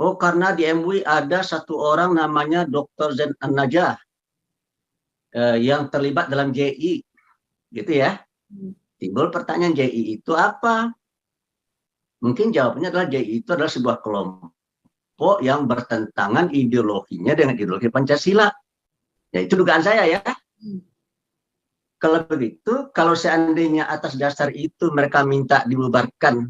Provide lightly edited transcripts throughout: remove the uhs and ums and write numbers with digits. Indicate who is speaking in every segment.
Speaker 1: Oh, karena di MUI ada satu orang namanya Dr. Zain An-Najah yang terlibat dalam JI, gitu ya. Timbul pertanyaan, JI itu apa? Mungkin jawabannya adalah JI itu adalah sebuah kelompok yang bertentangan ideologinya dengan ideologi Pancasila. Ya, itu dugaan saya ya. Kalau begitu, kalau seandainya atas dasar itu mereka minta dibubarkan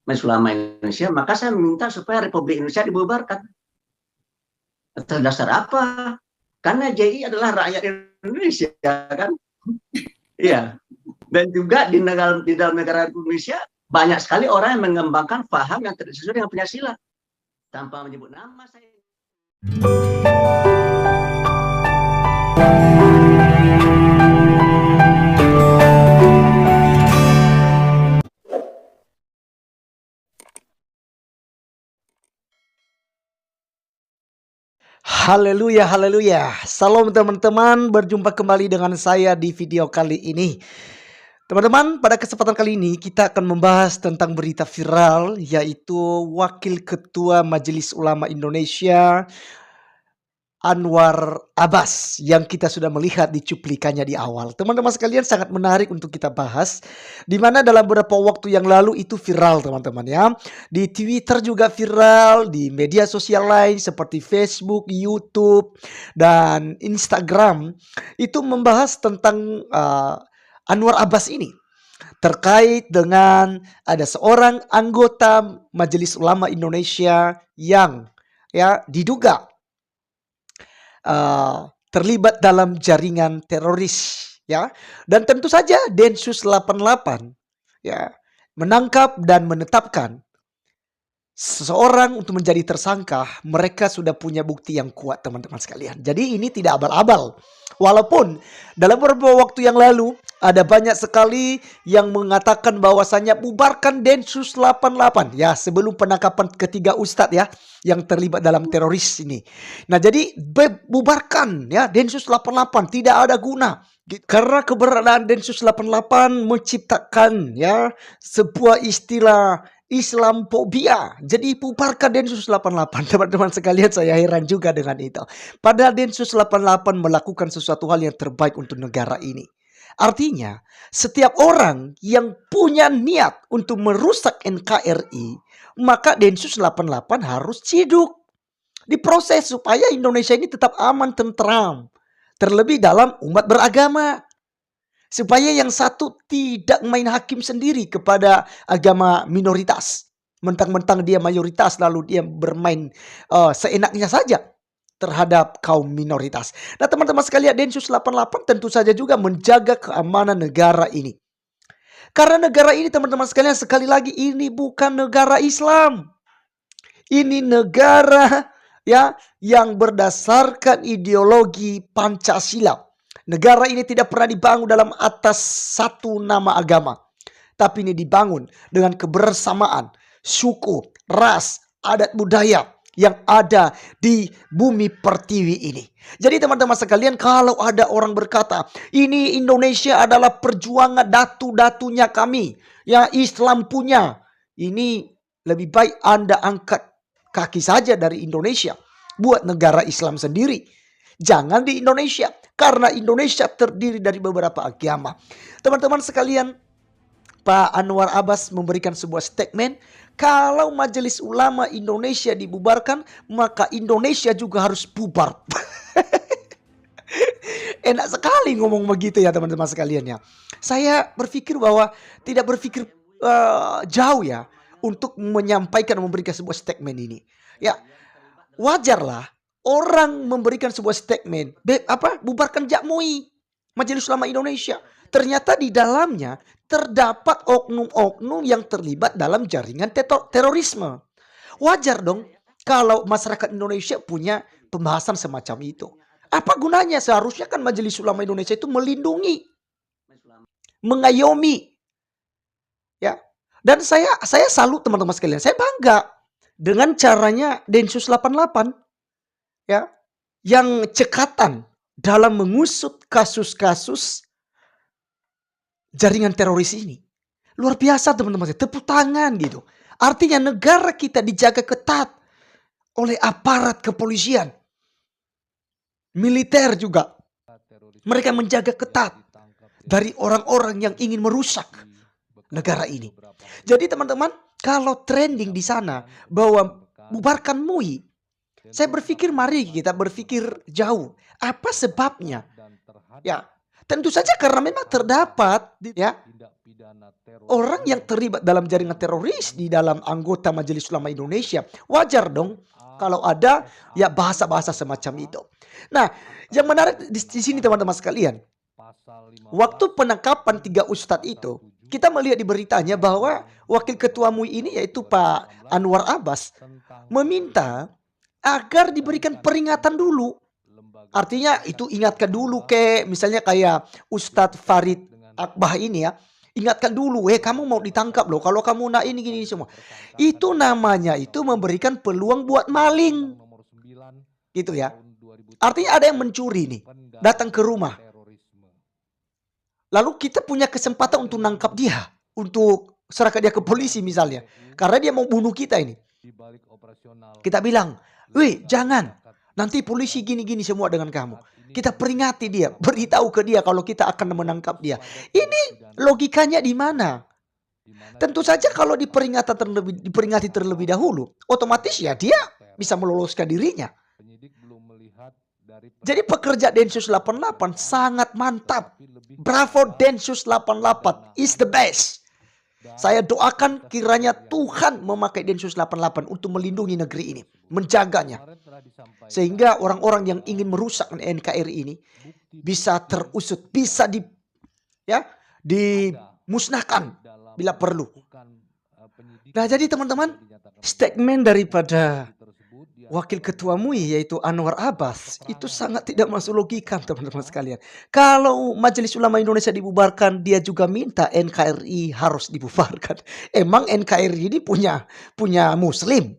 Speaker 1: Majelis Ulama Indonesia, maka saya minta supaya Republik Indonesia dibubarkan. Atas dasar apa? Karena JI adalah rakyat Indonesia, kan? Iya. Dan juga di dalam negara Indonesia banyak sekali orang yang mengembangkan paham yang tidak sesuai dengan Pancasila tanpa menyebut nama saya.
Speaker 2: Haleluya, haleluya. Salam teman-teman, berjumpa kembali dengan saya di video kali ini. Teman-teman, pada kesempatan kali ini kita akan membahas tentang berita viral, yaitu Wakil Ketua Majelis Ulama Indonesia Anwar Abbas, yang kita sudah melihat di cuplikannya di awal. Teman-teman sekalian, sangat menarik untuk kita bahas, di mana dalam beberapa waktu yang lalu itu viral teman-teman ya. Di Twitter juga viral, di media sosial lain seperti Facebook, YouTube, dan Instagram itu membahas tentang Anwar Abbas ini. Terkait dengan ada seorang anggota Majelis Ulama Indonesia yang diduga terlibat dalam jaringan teroris ya, dan tentu saja Densus 88 ya menangkap dan menetapkan seseorang untuk menjadi tersangka. Mereka sudah punya bukti yang kuat teman-teman sekalian. Jadi ini tidak abal-abal. Walaupun dalam beberapa waktu yang lalu ada banyak sekali yang mengatakan bahwasanya bubarkan Densus 88 ya, sebelum penangkapan ketiga ustadz ya yang terlibat dalam teroris ini. Nah, jadi bubarkan ya Densus 88, tidak ada guna. Karena keberadaan Densus 88 menciptakan ya sebuah istilah Islamophobia. Jadi bubarkan Densus 88. Teman-teman sekalian, saya heran juga dengan itu. Padahal Densus 88 melakukan sesuatu hal yang terbaik untuk negara ini. Artinya, setiap orang yang punya niat untuk merusak NKRI, maka Densus 88 harus ciduk, diproses supaya Indonesia ini tetap aman, tentram. Terlebih dalam umat beragama. Supaya yang satu tidak main hakim sendiri kepada agama minoritas. Mentang-mentang dia mayoritas lalu dia bermain seenaknya saja terhadap kaum minoritas. Nah teman-teman sekalian, Densus 88 tentu saja juga menjaga keamanan negara ini. Karena negara ini teman-teman sekalian, sekali lagi ini bukan negara Islam. Ini negara ya yang berdasarkan ideologi Pancasila. Negara ini tidak pernah dibangun dalam atas satu nama agama, tapi ini dibangun dengan kebersamaan suku, ras, adat budaya yang ada di bumi pertiwi ini. Jadi teman-teman sekalian, kalau ada orang berkata ini Indonesia adalah perjuangan datu-datunya kami, ya Islam punya, ini lebih baik Anda angkat kaki saja dari Indonesia, buat negara Islam sendiri. Jangan di Indonesia, karena Indonesia terdiri dari beberapa agama. Teman-teman sekalian, Pak Anwar Abbas memberikan sebuah statement, kalau Majelis Ulama Indonesia dibubarkan, maka Indonesia juga harus bubar. Enak sekali ngomong begitu ya teman-teman sekalian ya. Saya berpikir bahwa tidak berpikir jauh ya untuk menyampaikan, memberikan sebuah statement ini. Ya, wajarlah orang memberikan sebuah statement, bubarkan JMUI, Majelis Ulama Indonesia. Ternyata di dalamnya terdapat oknum-oknum yang terlibat dalam jaringan terorisme. Wajar dong kalau masyarakat Indonesia punya pembahasan semacam itu. Apa gunanya? Seharusnya kan Majelis Ulama Indonesia itu melindungi, mengayomi. Ya. Dan saya salut teman-teman sekalian. Saya bangga dengan caranya Densus 88 ya, yang cekatan dalam mengusut kasus-kasus jaringan teroris ini. Luar biasa teman-teman, tepuk tangan gitu. Artinya negara kita dijaga ketat oleh aparat kepolisian, militer juga. Mereka menjaga ketat dari orang-orang yang ingin merusak negara ini. Jadi teman-teman, kalau trending di sana bahwa bubarkan MUI, saya berpikir mari kita berpikir jauh. Apa sebabnya? Ya, tentu saja karena memang terdapat ya orang yang terlibat dalam jaringan teroris di dalam anggota Majelis Ulama Indonesia. Wajar dong kalau ada ya bahasa-bahasa semacam itu. Nah, yang menarik di sini teman-teman sekalian, waktu penangkapan 3 ustadz itu, kita melihat di beritanya bahwa wakil ketua MUI ini yaitu Pak Anwar Abbas meminta agar diberikan peringatan dulu. Artinya itu ingatkan dulu misalnya kayak Ustadz Farid Akbah ini ya. Ingatkan dulu, kamu mau ditangkap loh kalau kamu nak ini gini semua. Itu namanya itu memberikan peluang buat maling. Gitu ya. Artinya ada yang mencuri nih, datang ke rumah. Lalu kita punya kesempatan untuk nangkap dia, untuk serahkan dia ke polisi misalnya. Karena dia mau bunuh kita ini. Kita bilang, wih jangan, nanti polisi gini-gini semua dengan kamu. Kita peringati dia, beritahu ke dia kalau kita akan menangkap dia. Ini logikanya di mana? Tentu saja kalau diperingati terlebih dahulu, otomatis ya dia bisa meloloskan dirinya. Jadi pekerja Densus 88 sangat mantap. Bravo Densus 88 is the best. Saya doakan kiranya Tuhan memakai Densus 88 untuk melindungi negeri ini, menjaganya. Sehingga orang-orang yang ingin merusak NKRI ini bisa terusut, bisa dimusnahkan bila perlu. Nah, jadi teman-teman, statement daripada Wakil Ketua MUI yaitu Anwar Abbas itu sangat tidak masuk logika teman-teman sekalian. Kalau Majelis Ulama Indonesia dibubarkan, dia juga minta NKRI harus dibubarkan. Emang NKRI ini punya Muslim?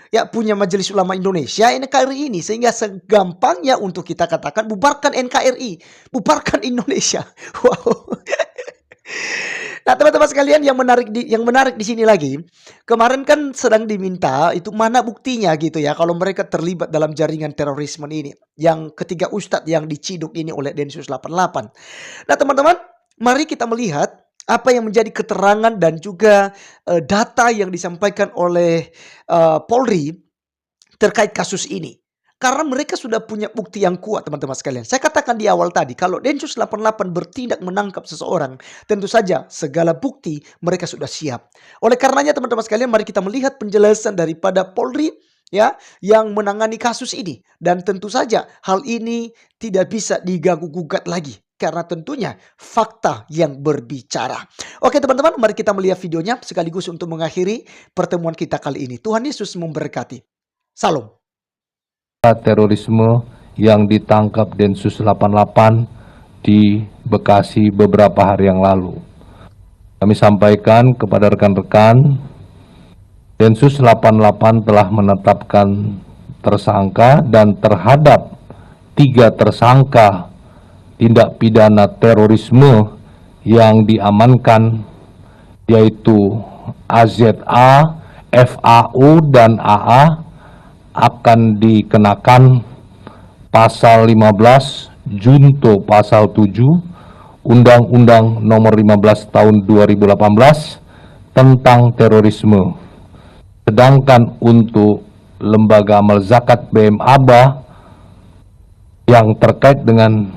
Speaker 2: Ya punya Majelis Ulama Indonesia NKRI ini, sehingga segampangnya untuk kita katakan bubarkan NKRI, bubarkan Indonesia. Wow. Nah teman-teman sekalian, yang menarik di sini lagi, kemarin kan sedang diminta itu mana buktinya gitu ya kalau mereka terlibat dalam jaringan terorisme ini, yang ketiga ustadz yang diciduk ini oleh Densus 88. Nah teman-teman, mari kita melihat apa yang menjadi keterangan dan juga data yang disampaikan oleh Polri terkait kasus ini. Karena mereka sudah punya bukti yang kuat teman-teman sekalian. Saya katakan di awal tadi, kalau Densus 88 bertindak menangkap seseorang, tentu saja segala bukti mereka sudah siap. Oleh karenanya teman-teman sekalian, mari kita melihat penjelasan daripada Polri ya yang menangani kasus ini. Dan tentu saja hal ini tidak bisa diganggu-gugat lagi. Karena tentunya fakta yang berbicara. Oke teman-teman, mari kita melihat videonya sekaligus untuk mengakhiri pertemuan kita kali ini. Tuhan Yesus memberkati. Salam.
Speaker 3: Terorisme yang ditangkap Densus 88 di Bekasi beberapa hari yang lalu. Kami sampaikan kepada rekan-rekan, Densus 88 telah menetapkan tersangka dan terhadap 3 tersangka tindak pidana terorisme yang diamankan, yaitu AZA, FAU, dan AA, akan dikenakan pasal 15 junto pasal 7 Undang-Undang Nomor 15 Tahun 2018 tentang terorisme. Sedangkan untuk Lembaga Amal Zakat BM Aba yang terkait dengan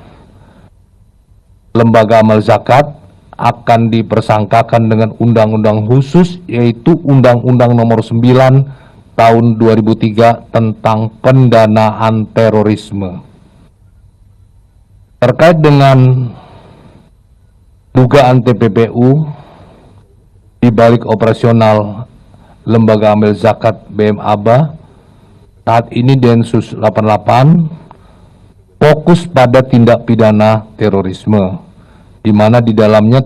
Speaker 3: Lembaga Amal Zakat akan dipersangkakan dengan undang-undang khusus, yaitu Undang-Undang Nomor 9 Tahun 2003 tentang pendanaan terorisme. Terkait dengan dugaan TPPU di balik operasional Lembaga Amil Zakat BM Aba, saat ini Densus 88 fokus pada tindak pidana terorisme, di mana di dalamnya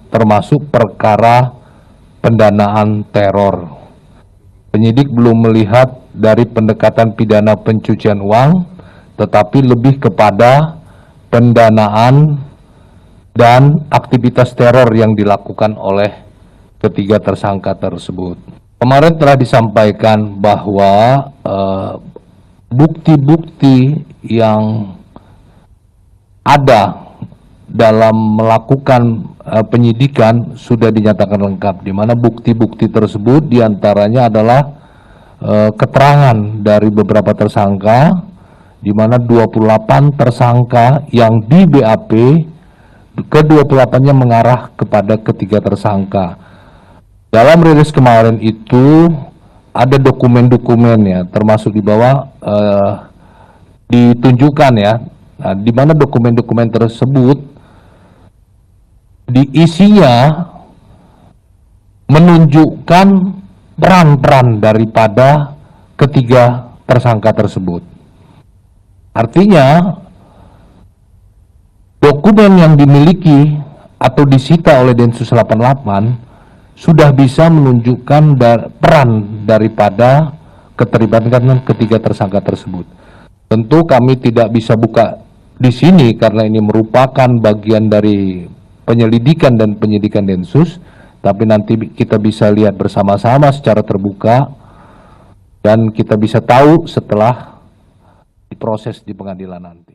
Speaker 3: termasuk perkara pendanaan teror. Penyidik belum melihat dari pendekatan pidana pencucian uang, tetapi lebih kepada pendanaan dan aktivitas teror yang dilakukan oleh ketiga tersangka tersebut. Kemarin telah disampaikan bahwa bukti-bukti yang ada dalam melakukan penyidikan sudah dinyatakan lengkap, di mana bukti-bukti tersebut diantaranya adalah keterangan dari beberapa tersangka, di mana 28 tersangka yang di BAP, ke-28-nya mengarah kepada ketiga tersangka. Dalam rilis kemarin itu ada dokumen-dokumen ya, termasuk di bawah ditunjukkan ya, nah, di mana dokumen-dokumen tersebut diisinya menunjukkan peran-peran daripada ketiga tersangka tersebut. Artinya dokumen yang dimiliki atau disita oleh Densus 88 sudah bisa menunjukkan peran daripada keterlibatan ketiga tersangka tersebut. Tentu kami tidak bisa buka di sini karena ini merupakan bagian dari penyelidikan dan penyidikan Densus, tapi nanti kita bisa lihat bersama-sama secara terbuka dan kita bisa tahu setelah diproses di pengadilan nanti.